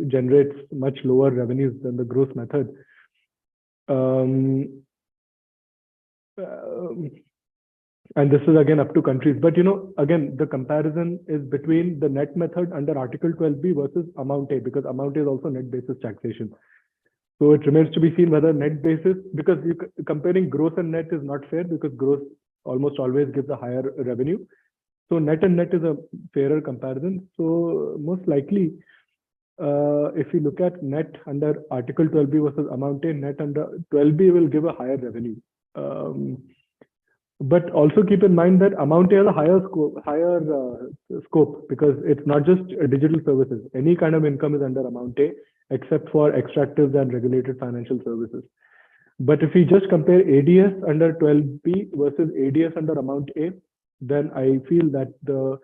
generates much lower revenues than the gross method. And this is again up to countries. But again, the comparison is between the net method under Article 12B versus amount A, because amount A is also net basis taxation. So it remains to be seen whether net basis, because comparing gross and net is not fair, because gross almost always gives a higher revenue. So net and net is a fairer comparison. So most likely, if you look at net under Article 12B versus amount A, net under 12B will give a higher revenue. But also keep in mind that amount A has a higher scope, because it's not just digital services. Any kind of income is under amount A, except for extractives and regulated financial services. But if we just compare ADS under 12B versus ADS under amount A, then I feel that the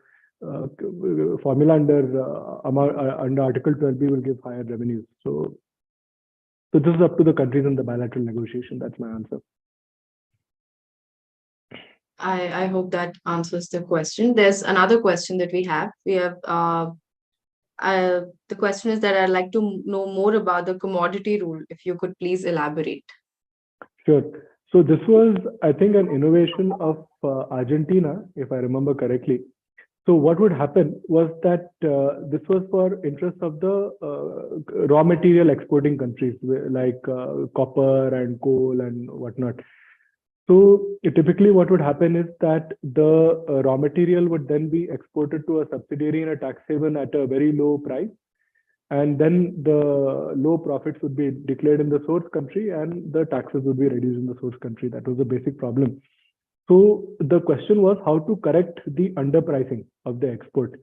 formula under Article 12B will give higher revenues. So this is up to the countries in the bilateral negotiation. That's my answer. I hope that answers the question. There's another question that we have. The question is that I'd like to know more about the commodity rule. If you could please elaborate. Sure. So this was, I think, an innovation of Argentina, if I remember correctly. So what would happen was that this was for interest of the raw material exporting countries, like copper and coal and whatnot. So typically what would happen is that the raw material would then be exported to a subsidiary in a tax haven at a very low price. And then the low profits would be declared in the source country and the taxes would be reduced in the source country. That was the basic problem. So the question was how to correct the underpricing of the export.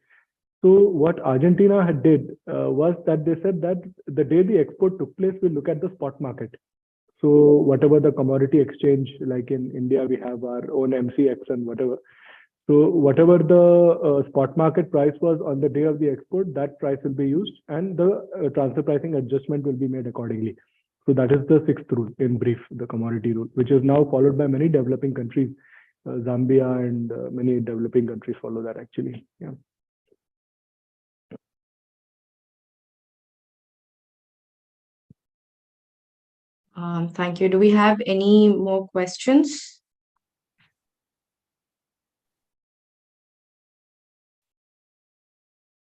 So what Argentina had did was that they said that the day the export took place, we look at the spot market. So whatever the commodity exchange, like in India, we have our own MCX and whatever. So whatever the spot market price was on the day of the export, that price will be used and the transfer pricing adjustment will be made accordingly. So that is the sixth rule in brief, the commodity rule, which is now followed by many developing countries. Zambia and many developing countries follow that actually. Yeah. Thank you. Do we have any more questions?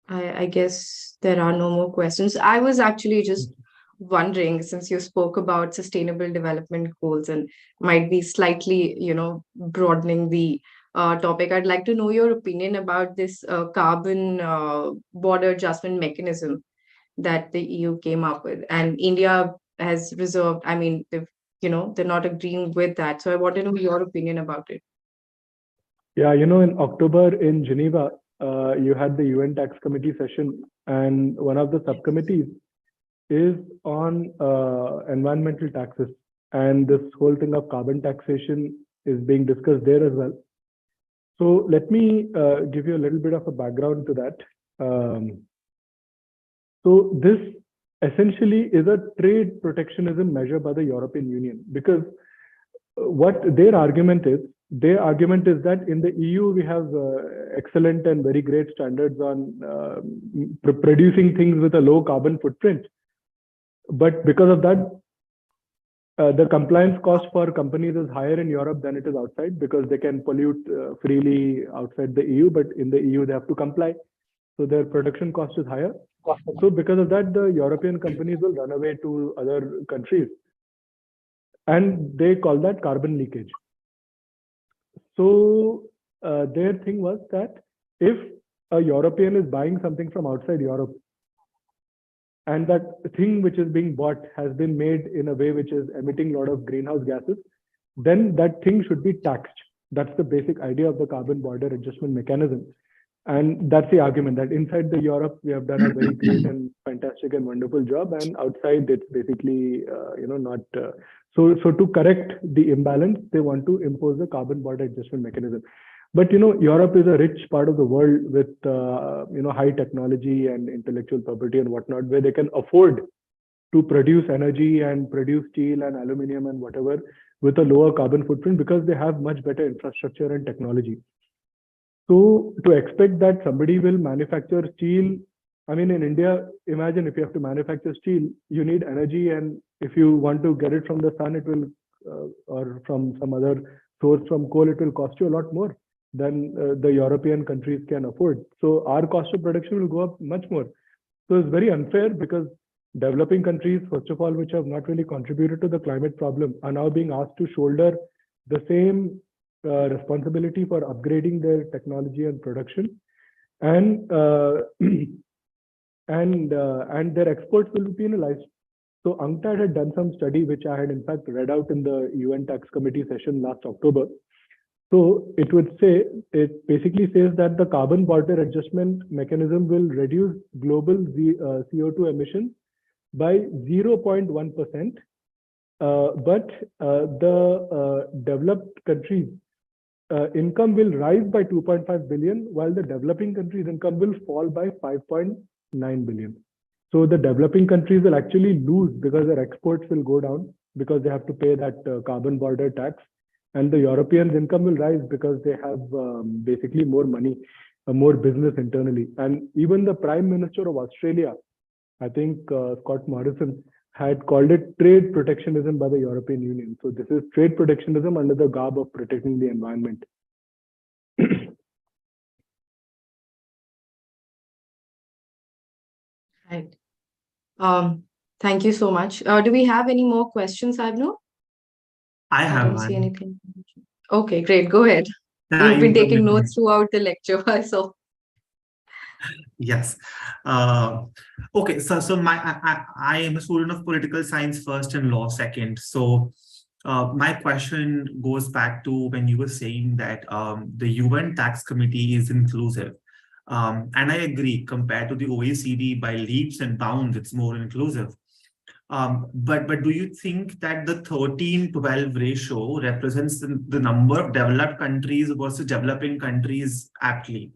I guess there are no more questions. I was actually just wondering, since you spoke about sustainable development goals and might be slightly, broadening the topic, I'd like to know your opinion about this carbon border adjustment mechanism that the EU came up with, and India has reserved. I mean, they're not agreeing with that. So I want to know your opinion about it. Yeah, in October in Geneva, you had the UN Tax Committee session, and one of the subcommittees is on environmental taxes. And this whole thing of carbon taxation is being discussed there as well. So let me give you a little bit of a background to that. So this essentially is a trade protectionism measure by the European Union, because what their argument is that in the EU we have excellent and very great standards on producing things with a low carbon footprint. But because of that, the compliance cost for companies is higher in Europe than it is outside, because they can pollute freely outside the EU, but in the EU they have to comply. So their production cost is higher. So because of that, the European companies will run away to other countries. And they call that carbon leakage. So their thing was that if a European is buying something from outside Europe, and that thing which is being bought has been made in a way which is emitting a lot of greenhouse gases, then that thing should be taxed. That's the basic idea of the carbon border adjustment mechanism. And that's the argument, that inside the Europe, we have done a very great and fantastic and wonderful job, and outside it's basically, not. So to correct the imbalance, they want to impose the carbon border adjustment mechanism. But Europe is a rich part of the world with high technology and intellectual property and whatnot, where they can afford to produce energy and produce steel and aluminum and whatever with a lower carbon footprint, because they have much better infrastructure and technology. So to expect that somebody will manufacture steel, I mean, in India, imagine if you have to manufacture steel, you need energy, and if you want to get it from the sun, it will, or from some other source from coal, it will cost you a lot more than the European countries can afford. So our cost of production will go up much more. So it's very unfair, because developing countries, first of all, which have not really contributed to the climate problem, are now being asked to shoulder the same responsibility for upgrading their technology and production, and their exports will be penalized. So UNCTAD had done some study, which I had in fact read out in the UN Tax Committee session last October. So it basically says that the carbon border adjustment mechanism will reduce global CO2 emissions by 0.1%, but the developed countries income will rise by 2.5 billion, while the developing countries' income will fall by 5.9 billion. So the developing countries will actually lose, because their exports will go down because they have to pay that carbon border tax, and the Europeans' income will rise because they have basically more money, more business internally. And even the Prime Minister of Australia, I think Scott Morrison, had called it trade protectionism by the European Union. So this is trade protectionism under the garb of protecting the environment. Right. Thank you so much. Do we have any more questions, Abno? I I have don't see one. anything. Okay, great. Go ahead. You've been taking notes throughout the lecture, so. Yes. Okay. So I am a student of political science first and law second. So my question goes back to when you were saying that the UN Tax Committee is inclusive. And I agree, compared to the OECD, by leaps and bounds, it's more inclusive. But do you think that the 13-12 ratio represents the number of developed countries versus developing countries aptly?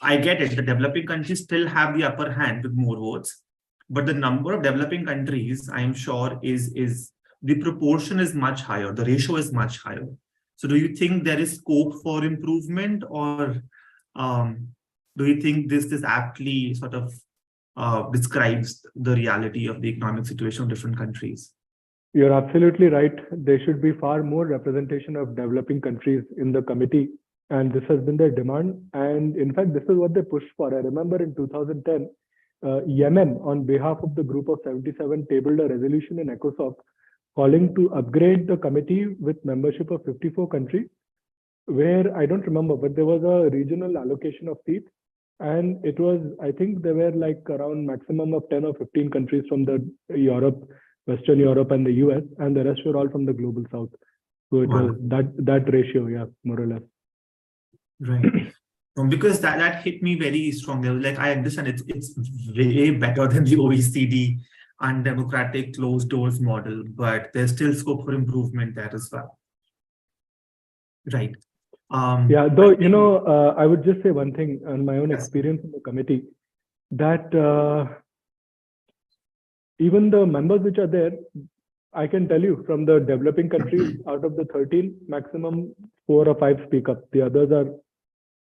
I get it. The developing countries still have the upper hand with more votes, but the number of developing countries, I am sure, is the proportion is much higher. The ratio is much higher. So do you think there is scope for improvement, or do you think this aptly sort of describes the reality of the economic situation of different countries? You're absolutely right. There should be far more representation of developing countries in the committee. And this has been their demand. And in fact, this is what they pushed for. I remember in 2010, Yemen, on behalf of the Group of 77, tabled a resolution in ECOSOC calling to upgrade the committee with membership of 54 countries, where I don't remember, but there was a regional allocation of seats. And it was, I think there were like around maximum of 10 or 15 countries from the Europe, Western Europe and the US, and the rest were all from the global South. So it was that ratio, yeah, more or less. Right. Because that hit me very strongly. Like, I understand it's way better than the OECD undemocratic closed doors model, but there's still scope for improvement there as well. Right. Yeah, though, I would just say one thing on my own experience in the committee, that even the members which are there, I can tell you from the developing countries, out of the 13, maximum 4 or 5 speak up. The others are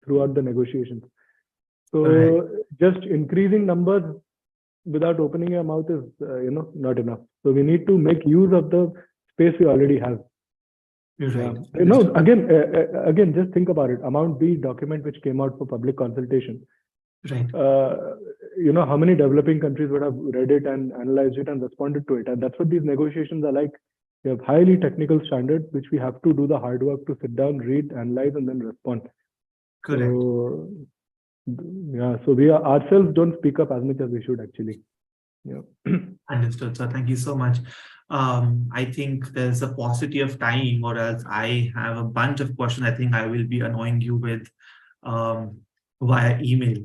throughout the negotiations. So just increasing numbers without opening your mouth is, not enough. So we need to make use of the space we already have. Right. No, again, just think about it. Amount B document which came out for public consultation. Right. How many developing countries would have read it and analyzed it and responded to it? And that's what these negotiations are like. We have highly technical standards, which we have to do the hard work to sit down, read, analyze, and then respond. Correct. So, so we ourselves don't speak up as much as we should actually. Yeah. Understood. So thank you so much. I think there's a paucity of time, or else I have a bunch of questions I think I will be annoying you with via email.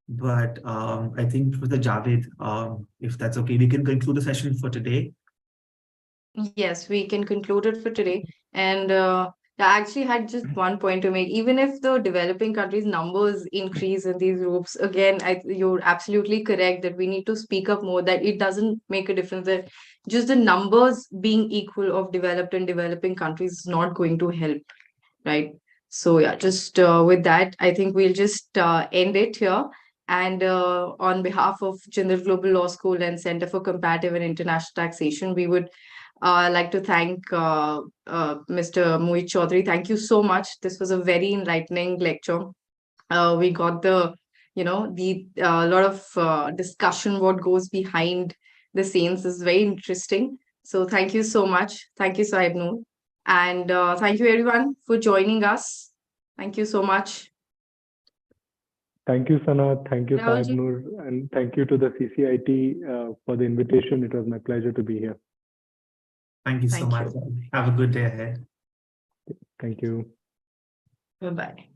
But I think for the Javed, if that's okay, we can conclude the session for today. Yes, we can conclude it for today. And I actually had just one point to make. Even if the developing countries' numbers increase in these groups, again, you're absolutely correct that we need to speak up more, that it doesn't make a difference, that just the numbers being equal of developed and developing countries is not going to help, right? So yeah, just with that, I think we'll just end it here. And on behalf of Jindal Global Law School and Center for Comparative and International Taxation, we would like to thank Mr. Mohit Chaudhary. Thank you so much. This was a very enlightening lecture. We got the lot of discussion what goes behind the scenes is very interesting. So thank you so much. Thank you, Sahib Noor. And thank you everyone for joining us. Thank you so much. Thank you, Sana. Thank you, Sahib Rahulji. Noor. And thank you to the CCIT for the invitation. It was my pleasure to be here. Thank you so much. Have a good day ahead. Thank you. Bye-bye.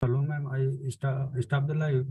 Hello, ma'am. I stop the live.